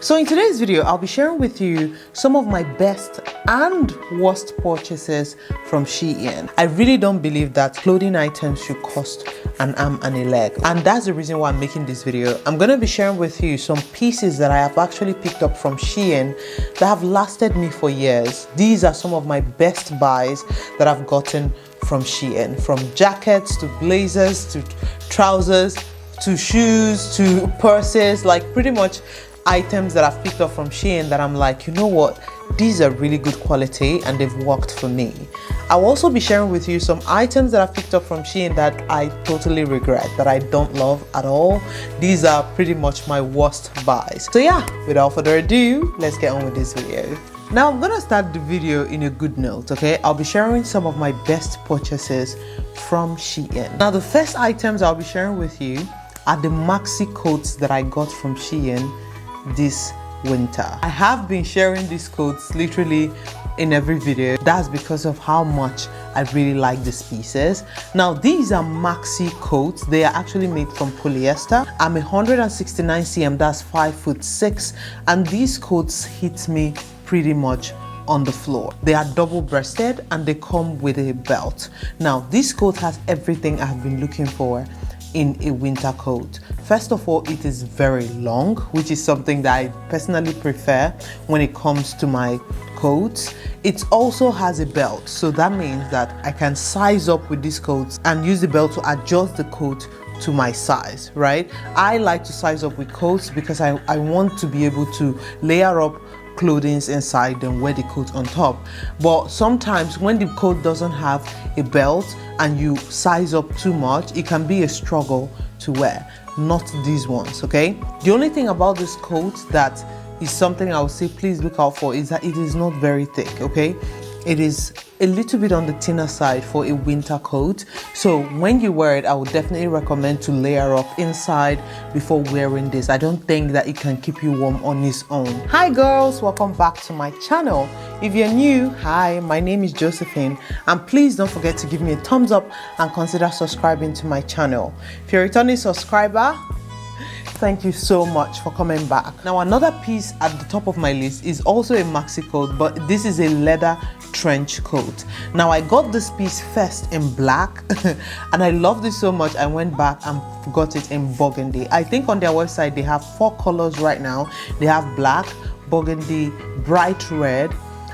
So in today's video, I'll be sharing with you some of my best and worst purchases from SHEIN. I really don't believe that clothing items should cost an arm and a leg. And that's the reason why I'm making this video. I'm going to be sharing with you some pieces that I have actually picked up from SHEIN that have lasted me for years. These are some of my best buys that I've gotten from SHEIN. From jackets to blazers to trousers to shoes to purses, like pretty much items that I've picked up from SHEIN that I'm like, you know what, these are really good quality and they've worked for me. I'll also be sharing with you some items that I've picked up from SHEIN that I totally regret, that I don't love at all. These are pretty much my worst buys. So yeah, without further ado, let's get on with this video. Now I'm gonna start the video in a good note, okay? I'll be sharing some of my best purchases from SHEIN. Now the first items I'll be sharing with you are the maxi coats that I got from SHEIN this winter. I have been sharing these coats literally in every video. That's because of how much I really like these pieces. Now these are maxi coats. They are actually made from polyester. I'm 169 cm, that's 5'6", and these coats hit me pretty much on the floor. They are double-breasted and they come with a belt. Now this coat has everything I've been looking for in a winter coat. First of all, it is very long, which is something that I personally prefer when it comes to my coats. It also has a belt, so that means that I can size up with these coats and use the belt to adjust the coat to my size, right? I like to size up with coats because I want to be able to layer up clothing inside and wear the coat on top. But sometimes when the coat doesn't have a belt and you size up too much, it can be a struggle to wear. Not these ones, okay? The only thing about this coat that is something I would say please look out for is that it is not very thick, okay? It is a little bit on the thinner side for a winter coat. So when you wear it, I would definitely recommend to layer up inside before wearing this. I don't think that it can keep you warm on its own. Hi girls, welcome back to my channel. If you're new, hi, my name is Josephine, and please don't forget to give me a thumbs up and consider subscribing to my channel. If you're a returning subscriber, thank you so much for coming back. Now another piece at the top of my list is also a maxi coat, but this is a leather trench coat. Now I got this piece first in black and I loved it so much I went back and got it in burgundy. I think on their website they have 4 colors right now. They have black, burgundy, bright red,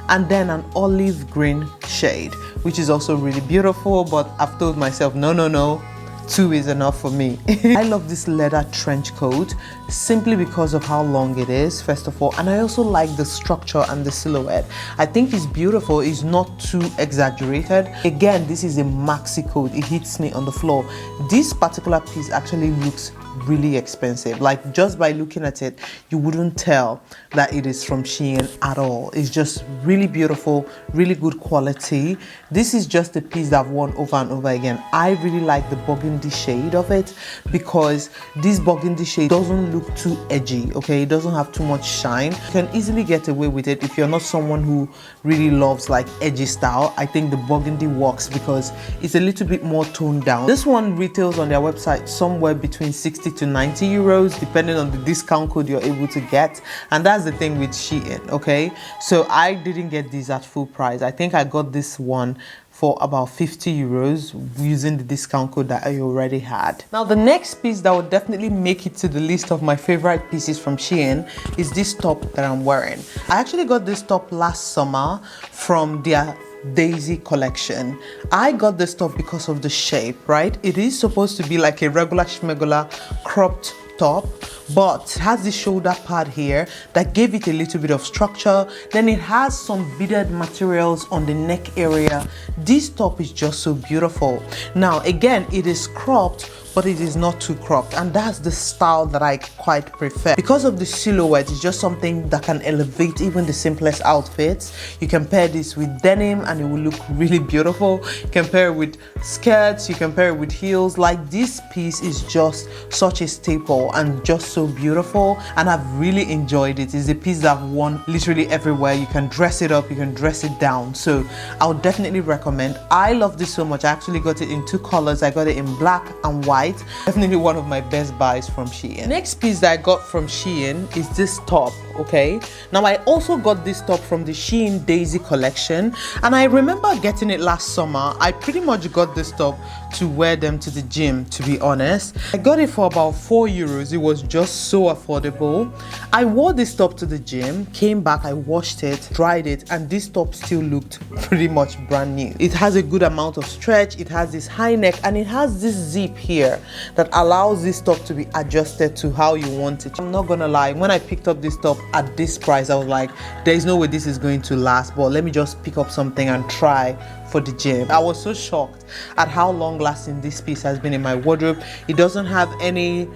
and then an olive green shade, which is also really beautiful, but I've told myself no, 2 is enough for me. I love this leather trench coat simply because of how long it is, first of all, and I also like the structure and the silhouette. I think it's beautiful. It's not too exaggerated. Again, this is a maxi coat. It hits me on the floor. This particular piece actually looks really expensive. Like just by looking at it, you wouldn't tell that it is from SHEIN at all. It's just really beautiful, really good quality. This is just a piece that I've worn over and over again. I really like the burgundy shade of it because this burgundy shade doesn't look too edgy, okay? It doesn't have too much shine. You can easily get away with it if you're not someone who really loves like edgy style. I think the burgundy works because it's a little bit more toned down. This one retails on their website somewhere between 60 to 90 euros, depending on the discount code you're able to get. And that's the thing with SHEIN, okay? So I didn't get these at full price. I think I got this one for about 50 euros using the discount code that I already had. Now the next piece that would definitely make it to the list of my favorite pieces from SHEIN is this top that I'm wearing. I actually got this top last summer from their Daisy collection. I got this top because of the shape, right? It is supposed to be like a regular schmegular cropped top, but it has this shoulder pad here that gave it a little bit of structure. Then it has some beaded materials on the neck area. This top is just so beautiful. Now again, it is cropped, but it is not too cropped, and that's the style that I quite prefer. Because of the silhouette, it's just something that can elevate even the simplest outfits. You can pair this with denim and it will look really beautiful. You can pair it with skirts, you can pair it with heels. Like this piece is just such a staple and just so beautiful, and I've really enjoyed it. It's a piece that I've worn literally everywhere. You can dress it up, you can dress it down, so I would definitely recommend. I love this so much. I actually got it in 2 colors. I got it in black and white. tight. Definitely one of my best buys from SHEIN. Next piece that I got from SHEIN is this top, okay? Now I also got this top from the SHEIN Daisy collection, and I remember getting it last summer. I pretty much got this top to wear them to the gym, to be honest. I got it for about €4. It was just so affordable. I wore this top to the gym, came back, I washed it, dried it, and this top still looked pretty much brand new. It has a good amount of stretch, it has this high neck, and it has this zip here that allows this top to be adjusted to how you want it. I'm not gonna lie, when I picked up this top at this price, I was like, there's no way this is going to last, but let me just pick up something and try for the gym. I was so shocked at how long lasting this piece has been in my wardrobe. It doesn't have any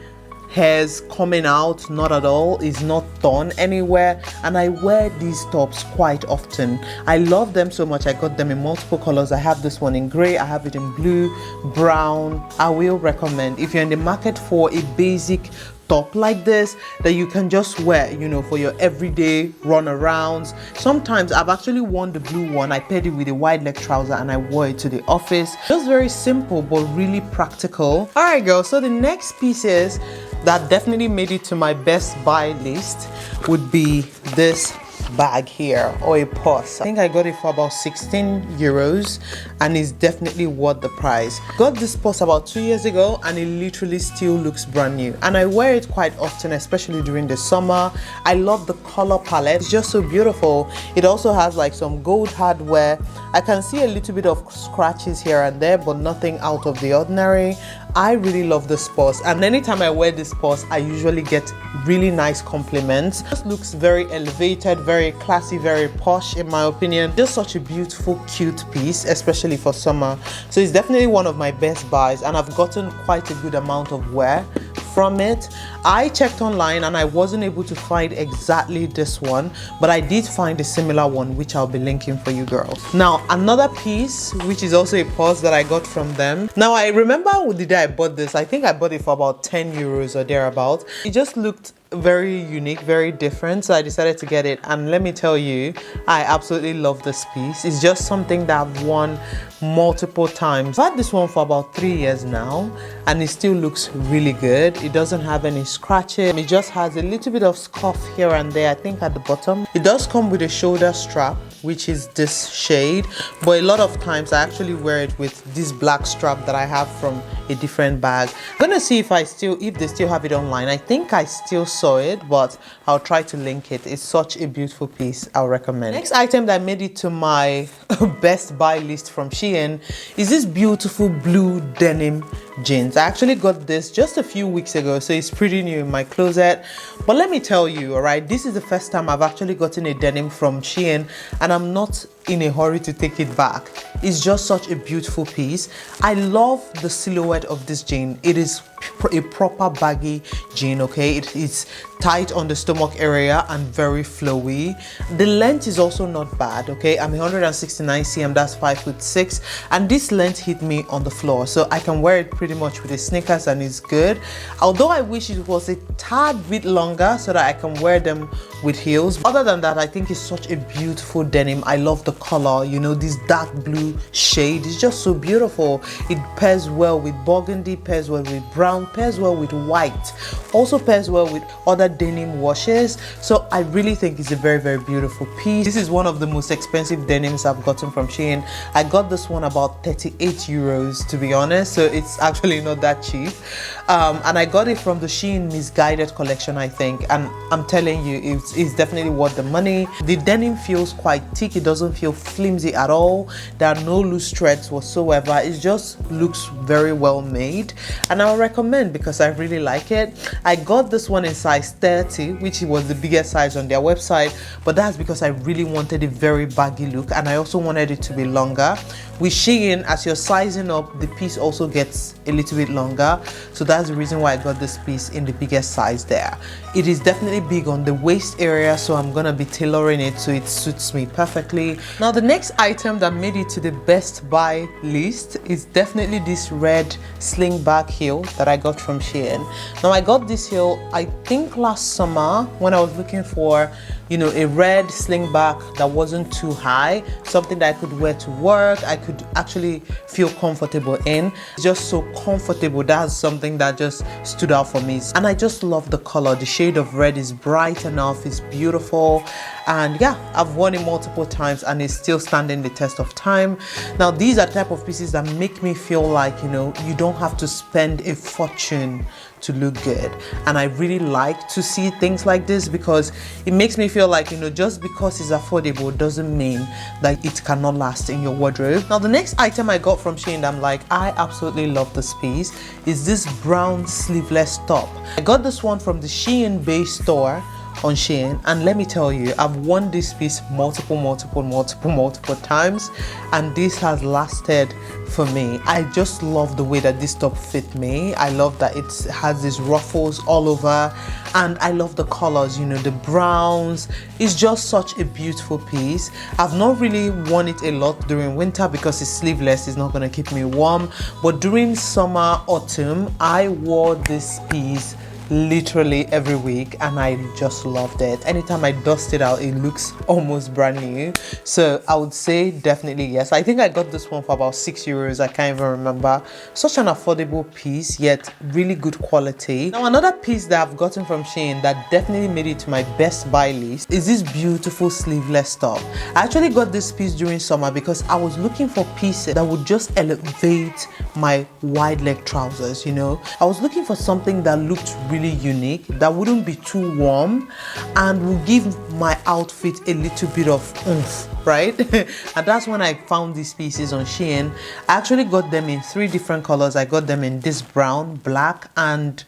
hairs coming out, not at all. It's not torn anywhere, and I wear these tops quite often. I love them so much. I got them in multiple colors. I have this one in gray, I have it in blue, brown. I will recommend, if you're in the market for a basic top like this that you can just wear, you know, for your everyday run arounds. Sometimes I've actually worn the blue one. I paired it with a wide leg trouser and I wore it to the office. Just very simple but really practical. All right, girls, so the next pieces that definitely made it to my best buy list would be this bag here, or a purse. I think I got it for about €16 and it's definitely worth the price. Got this purse about 2 years ago and it literally still looks brand new, and I wear it quite often, especially during the summer. I love the color palette, it's just so beautiful. It also has like some gold hardware. I can see a little bit of scratches here and there, but nothing out of the ordinary. I really love this purse, and anytime I wear this purse I usually get really nice compliments. It just looks very elevated, very classy, very posh in my opinion. Just such a beautiful, cute piece, especially for summer. So it's definitely one of my best buys, and I've gotten quite a good amount of wear from it. I checked online and I wasn't able to find exactly this one, but I did find a similar one which I'll be linking for you girls. Now another piece which is also a purse that I got from them. Now I remember the day I bought this, I think I bought it for about €10 or thereabout. It just looked very unique, very different, so I decided to get it, and let me tell you, I absolutely love this piece. It's just something that I've worn multiple times. I've had this one for about 3 years now and it still looks really good. It doesn't have any scratches. It just has a little bit of scuff here and there, I think at the bottom. It does come with a shoulder strap, which is this shade, but a lot of times I actually wear it with this black strap that I have from a different bag. I'm gonna see if they still have it online. I think I still saw it, but I'll try to link it. It's such a beautiful piece, I'll recommend. Next item that made it to my best buy list from SHEIN is this beautiful blue denim jeans. I actually got this just a few weeks ago, so it's pretty new in my closet. But let me tell you, all right, this is the first time I've actually gotten a denim from SHEIN, and I'm not in a hurry to take it back. It's just such a beautiful piece. I love the silhouette of this jean. It is a proper baggy jean, okay? It is tight on the stomach area and very flowy. The length is also not bad, okay? I'm 169 cm, that's 5'6", and this length hit me on the floor, so I can wear it pretty much with the sneakers and it's good. Although I wish it was a tad bit longer so that I can wear them with heels. Other than that, I think it's such a beautiful denim. I love the color, you know, this dark blue shade. It's just so beautiful. It pairs well with burgundy, pairs well with brown, pairs well with white, also pairs well with other denim washes. So I really think it's a very, very beautiful piece. This is one of the most expensive denims I've gotten from SHEIN. I got this one about €38 to be honest, so it's actually not that cheap. And I got it from the SHEIN Misguided collection, I think, and I'm telling you, it's definitely worth the money. The denim feels quite thick. It doesn't feel flimsy at all. There are no loose threads whatsoever. It just looks very well made, and I'll recommend because I really like it. I got this one in size 30, which was the biggest size on their website, but that's because I really wanted a very baggy look, and I also wanted it to be longer. With SHEIN, as you're sizing up, the piece also gets a little bit longer, so that's the reason why I got this piece in the biggest size there. It is definitely big on the waist area, so I'm gonna be tailoring it so it suits me perfectly. Now the next item that made it to the best buy list is definitely this red sling back heel that I got from SHEIN. Now I got this heel I think last summer when I was looking for, you know, a red sling back that wasn't too high, something that I could wear to work, I could actually feel comfortable in. It's just so comfortable. That's something that just stood out for me. And I just love the color. The shade of red is bright enough, it's beautiful. And yeah, I've worn it multiple times and it's still standing the test of time. Now, these are type of pieces that make me feel like, you know, you don't have to spend a fortune to look good. And I really like to see things like this because it makes me feel like, you know, just because it's affordable doesn't mean that it cannot last in your wardrobe. Now, the next item I got from SHEIN, I'm like, I absolutely love this piece, is this brown sleeveless top. I got this one from the SHEIN base store on SHEIN, and let me tell you, I've worn this piece multiple times, and this has lasted for me. I just love the way that this top fit me. I love that it has these ruffles all over, and I love the colors, you know, the browns. It's just such a beautiful piece. I've not really worn it a lot during winter because it's sleeveless, it's not going to keep me warm, but during summer, autumn, I wore this piece literally every week and I just loved it. Anytime I dust it out, it looks almost brand new. So I would say definitely yes. I think I got this one for about €6. I can't even remember. Such an affordable piece, yet really good quality. Now, another piece that I've gotten from SHEIN that definitely made it to my best buy list is this beautiful sleeveless top. I actually got this piece during summer because I was looking for pieces that would just elevate my wide leg trousers, you know. I was looking for something that looked really unique, that wouldn't be too warm and will give my outfit a little bit of oomph, right? And that's when I found these pieces on SHEIN. I actually got them in 3 different colors. I got them in this brown, black, and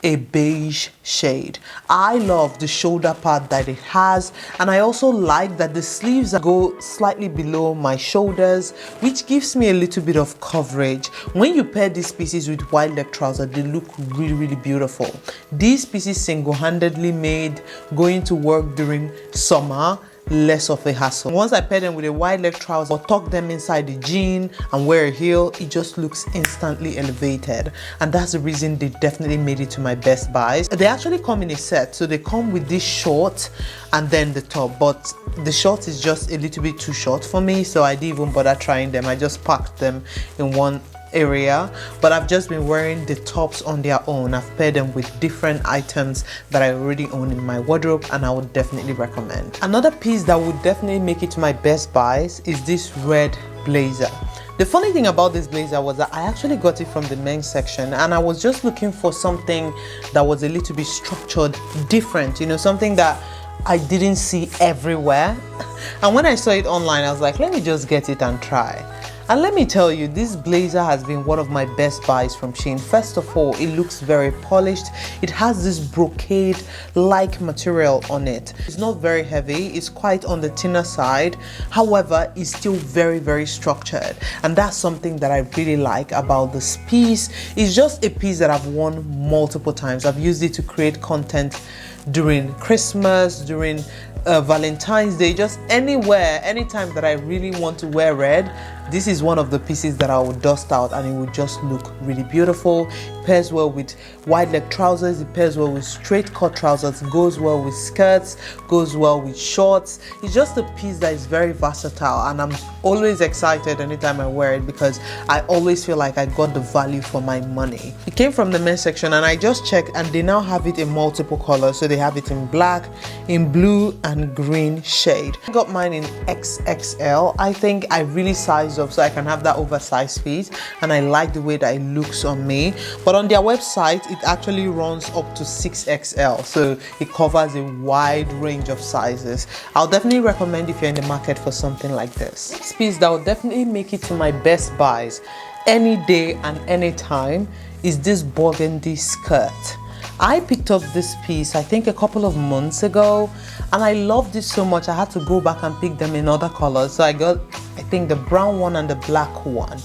a beige shade. I love the shoulder part that it has, and I also like that the sleeves go slightly below my shoulders, which gives me a little bit of coverage. When you pair these pieces with wide leg trousers, they look really beautiful. These pieces single-handedly made going to work during summer less of a hassle. Once I pair them with a wide leg trouser or tuck them inside the jean and wear a heel, it just looks instantly elevated, and that's the reason they definitely made it to my best buys. They actually come in a set, so they come with this short and then the top, but the short is just a little bit too short for me, so I didn't even bother trying them. I just packed them in one area, but I've just been wearing the tops on their own. I've paired them with different items that I already own in my wardrobe, and I would definitely recommend. Another piece that would definitely make it to my best buys is this red blazer. The funny thing about this blazer was that I actually got it from the men's section, and I was just looking for something that was a little bit structured, different, you know, something that I didn't see everywhere. And when I saw it online, I was like, let me just get it and try. And let me tell you, this blazer has been one of my best buys from SHEIN. First of all, it looks very polished. It has this brocade-like material on it. It's not very heavy. It's quite on the thinner side. However, it's still very structured. And that's something that I really like about this piece. It's just a piece that I've worn multiple times. I've used it to create content during Christmas, during Valentine's Day, just anywhere, anytime that I really want to wear red. This is one of the pieces that I would dust out and it would just look really beautiful. It pairs well with wide leg trousers, it pairs well with straight cut trousers, goes well with skirts, goes well with shorts. It's just a piece that is very versatile, and I'm always excited anytime I wear it because I always feel like I got the value for my money. It came from the men's section and I just checked, and they now have it in multiple colors. So they have it in black, in blue, and green shade. I got mine in XXL. I think I really sized up so I can have that oversized piece, and I like the way that it looks on me. But on their website, it actually runs up to 6XL, so it covers a wide range of sizes. I'll definitely recommend if you're in the market for something like this. Next piece that will definitely make it to my best buys any day and any time is this burgundy skirt. I picked up this piece I think a couple of months ago, and I loved it so much I had to go back and pick them in other colors. So I got, I think, the brown one and the black one.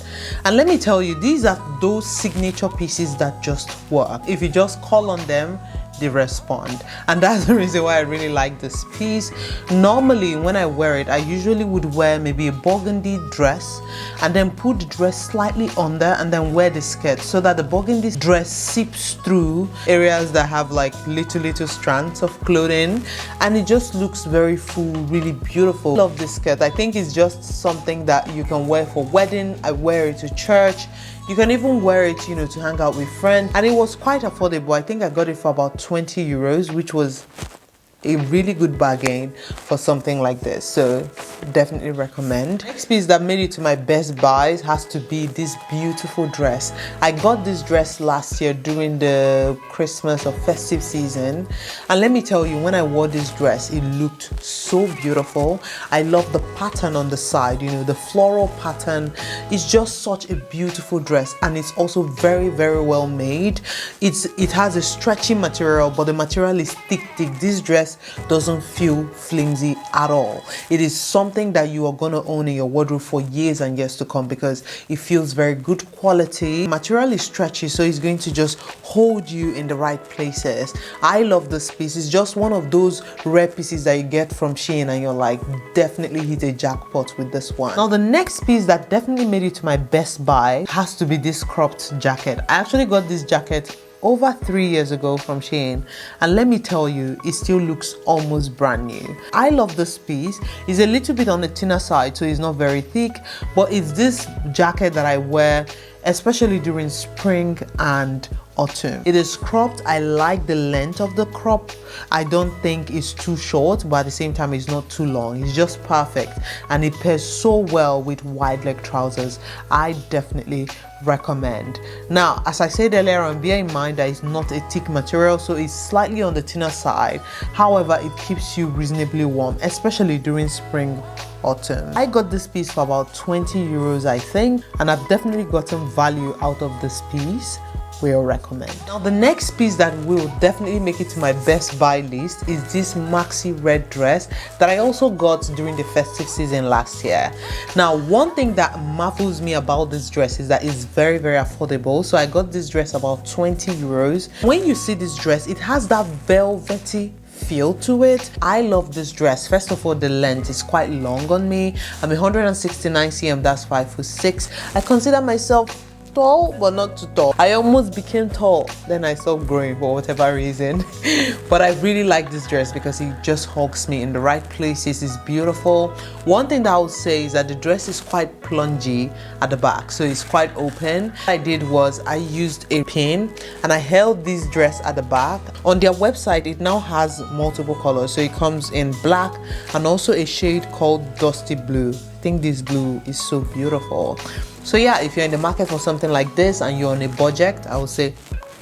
And let me tell you, these are those signature pieces that just work. If you just call on them, they respond, and that's the reason why I really like this piece. Normally when I wear it, I usually would wear maybe a burgundy dress and then put the dress slightly under and then wear the skirt, so that the burgundy dress seeps through areas that have like little strands of clothing, and it just looks very full, really beautiful. I love this skirt. I think it's just something that you can wear for wedding. I wear it to church. You can even wear it, you know, to hang out with friends, and it was quite affordable. I think I got it for about 20 euros, which was a really good bargain for something like this, so definitely recommend. Next piece that made it to my best buys has to be this beautiful dress. I got this dress last year during the Christmas or festive season, and let me tell you, when I wore this dress, it looked so beautiful. I love the pattern on the side, you know, the floral pattern. It's just such a beautiful dress, and it's also very, very well made. It has a stretchy material, but the material is thick. This dress doesn't feel flimsy at all. It is something that you are going to own in your wardrobe for years and years to come because it feels very good quality. Material is stretchy, so it's going to just hold you in the right places. I love this piece. It's just one of those rare pieces that you get from SHEIN and you're like, definitely hit a jackpot with this one. Now the next piece that definitely made it to my best buy has to be this cropped jacket. I actually got this jacket over 3 years ago from SHEIN, and let me tell you, it still looks almost brand new. I love this piece. It's a little bit on the thinner side, so it's not very thick, but it's this jacket that I wear especially during spring and autumn. It is cropped. I like the length of the crop. I don't think it's too short, but at the same time it's not too long. It's just perfect, and it pairs so well with wide leg trousers. I definitely recommend. Now, as I said earlier on, bear in mind that it's not a thick material, so it's slightly on the thinner side. However, it keeps you reasonably warm, especially during spring autumn. I got this piece for about 20 euros, I think, and I've definitely gotten value out of this piece. Will recommend. Now the next piece that will definitely make it to my best buy list is this maxi red dress that I also got during the festive season last year. Now one thing that marvels me about this dress is that it's very, very affordable. So I got this dress about 20 euros. When you see this dress, it has that velvety feel to it. I love this dress. First of all, the length is quite long on me. I'm 169 cm, that's 5'6". I consider myself tall, but not too tall. I almost became tall, then I stopped growing for whatever reason. But I really like this dress because it just hugs me in the right places. It's beautiful. One thing that I would say is that the dress is quite plungy at the back, so it's quite open. What I did was I used a pin and I held this dress at the back. On their website, it now has multiple colors, so it comes in black and also a shade called dusty blue. I think this blue is so beautiful. So yeah, if you're in the market for something like this and you're on a budget, I would say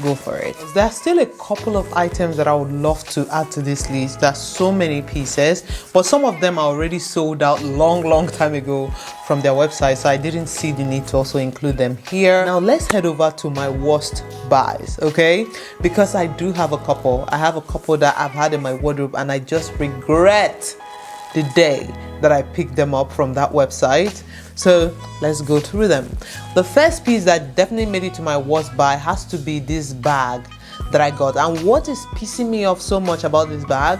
go for it. There's still a couple of items that I would love to add to this list. There's so many pieces, but some of them are already sold out long time ago from their website, so I didn't see the need to also include them here. Now let's head over to my worst buys, okay? Because I do have a couple. I have a couple that I've had in my wardrobe and I just regret the day that I picked them up from that website. So let's go through them. The first piece that definitely made it to my worst buy has to be this bag that I got. And what is pissing me off so much about this bag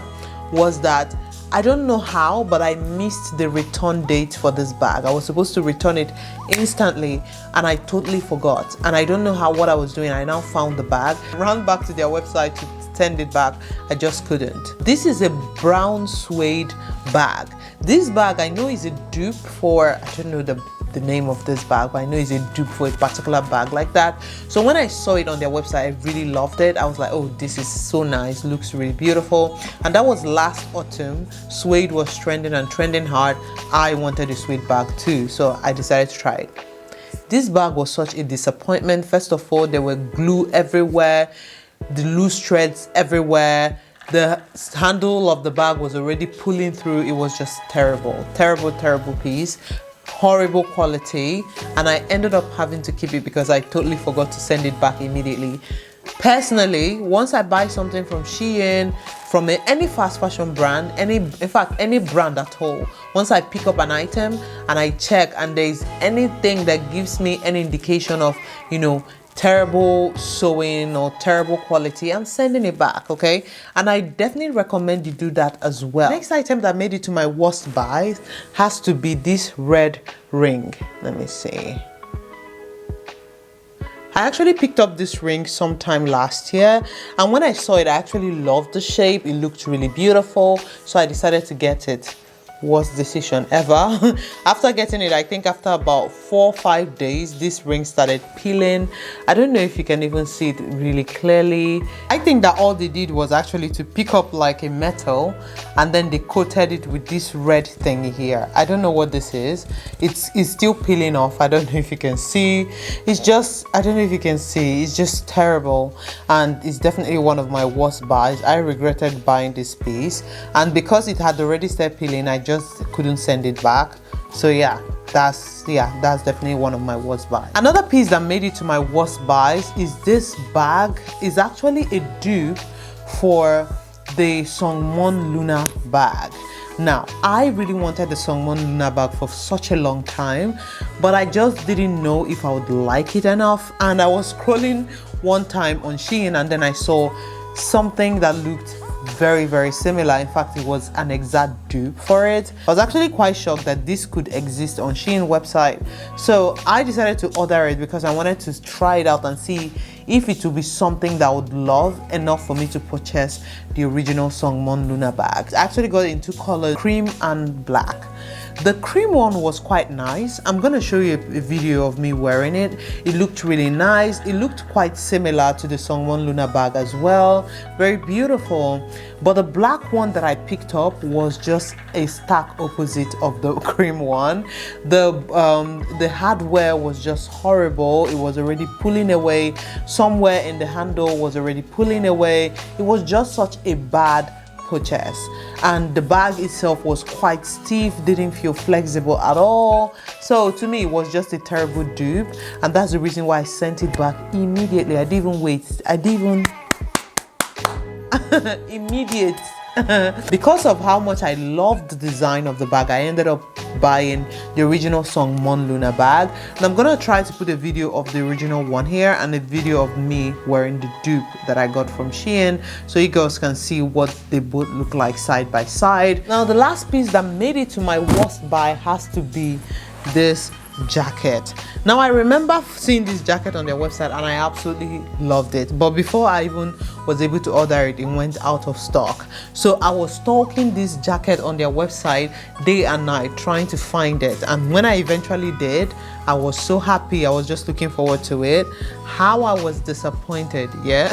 was that I don't know how, but I missed the return date for this bag. I was supposed to return it instantly and I totally forgot. And I don't know what I was doing. I now found the bag, ran back to their website to send it back. I just couldn't. This is a brown suede bag. This bag I know is a dupe for, I don't know the name of this bag, but I know it's a dupe for a particular bag like that. So when I saw it on their website, I really loved it. I was like, oh, this is so nice, looks really beautiful. And that was last autumn. Suede was trending and trending hard. I wanted a suede bag too, so I decided to try it. This bag was such a disappointment. First of all, there were glue everywhere, the loose threads everywhere. The handle of the bag was already pulling through. It was just terrible piece, horrible quality, and I ended up having to keep it because I totally forgot to send it back immediately. Personally, once I buy something from SHEIN, from any fast fashion brand, in fact any brand at all, once I pick up an item and I check and there's anything that gives me an indication of, you know, terrible sewing or terrible quality, I'm sending it back, okay? And I definitely recommend you do that as well. Next item that made it to my worst buy has to be this red ring. Let me see. I actually picked up this ring sometime last year, and when I saw it, I actually loved the shape. It looked really beautiful, so I decided to get it. worst decision ever. After getting it, I think after about 4 or 5 days, this ring started peeling. I don't know if you can even see it really clearly. I think that all they did was actually to pick up like a metal and then they coated it with this red thing here. I don't know what this is. It's still peeling off. I don't know if you can see. It's just, I don't know if you can see. It's just terrible, and it's definitely one of my worst buys. I regretted buying this piece, and because it had already started peeling, I just couldn't send it back. So yeah, that's definitely one of my worst buys. Another piece that made it to my worst buys is this bag. Is actually a dupe for the Songmon Luna bag. Now, I really wanted the Songmon Luna bag for such a long time, but I just didn't know if I would like it enough. And I was scrolling one time on SHEIN, and then I saw something that looked very similar. In fact, it was an exact dupe for it. I was actually quite shocked that this could exist on SHEIN website, so I decided to order it because I wanted to try it out and see if it would be something that I would love enough for me to purchase the original Songmon Luna bags. I actually got it in 2 colors, cream and black. The cream one was quite nice. I'm gonna show you a video of me wearing it. It looked really nice. It looked quite similar to the Songmon Luna bag as well. Very beautiful. But the black one that I picked up was just a stark opposite of the cream one. The hardware was just horrible. It was already pulling away. Somewhere in the handle was already pulling away. It was just such a bad purchase, and the bag itself was quite stiff, didn't feel flexible at all. So to me, it was just a terrible dupe, and that's the reason why I sent it back immediately. I didn't even wait. I didn't even immediate. Because of how much I loved the design of the bag, I ended up buying the original Songmon Luna bag, and I'm gonna try to put a video of the original one here and a video of me wearing the dupe that I got from SHEIN, so you girls can see what they both look like side by side. Now, the last piece that made it to my worst buy has to be this jacket. Now, I remember seeing this jacket on their website and I absolutely loved it, but before I even was able to order it, it went out of stock. So I was stalking this jacket on their website day and night trying to find it, and when I eventually did, I was so happy. I was just looking forward to it. How I was disappointed. Yeah.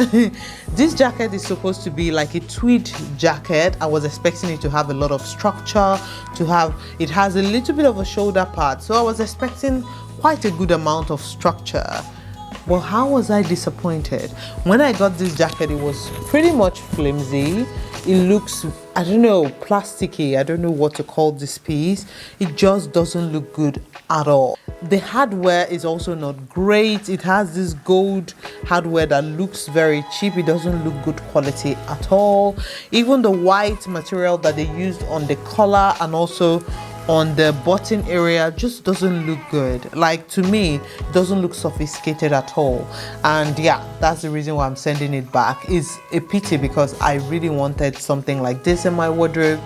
This jacket is supposed to be like a tweed jacket. I was expecting it to have a lot of structure, it has a little bit of a shoulder part, so I was expecting quite a good amount of structure. Well, how was I disappointed? When I got this jacket, it was pretty much flimsy. It looks, I don't know, plasticky. I don't know what to call this piece. It just doesn't look good at all. The hardware is also not great. It has this gold hardware that looks very cheap. It doesn't look good quality at all. Even the white material that they used on the collar and also on the button area just doesn't look good. Like, to me, it doesn't look sophisticated at all. And yeah, that's the reason why I'm sending it back. It's a pity because I really wanted something like this in my wardrobe,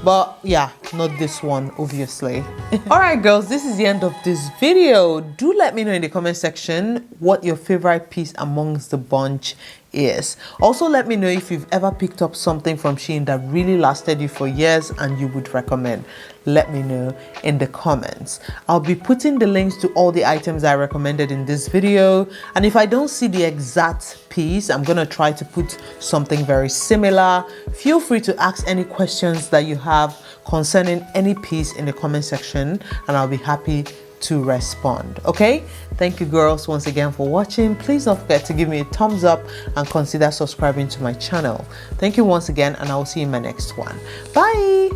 but yeah, not this one, obviously. All right, girls, this is the end of this video. Do let me know in the comment section what your favorite piece amongst the bunch is. Also, let me know if you've ever picked up something from SHEIN that really lasted you for years and you would recommend. Let me know in the comments. I'll be putting the links to all the items I recommended in this video, and if I don't see the exact piece, I'm gonna try to put something very similar. Feel free to ask any questions that you have concerning any piece in the comment section, and I'll be happy to respond. Okay, thank you girls once again for watching. Please don't forget to give me a thumbs up and consider subscribing to my channel. Thank you once again, and I will see you in my next one. Bye.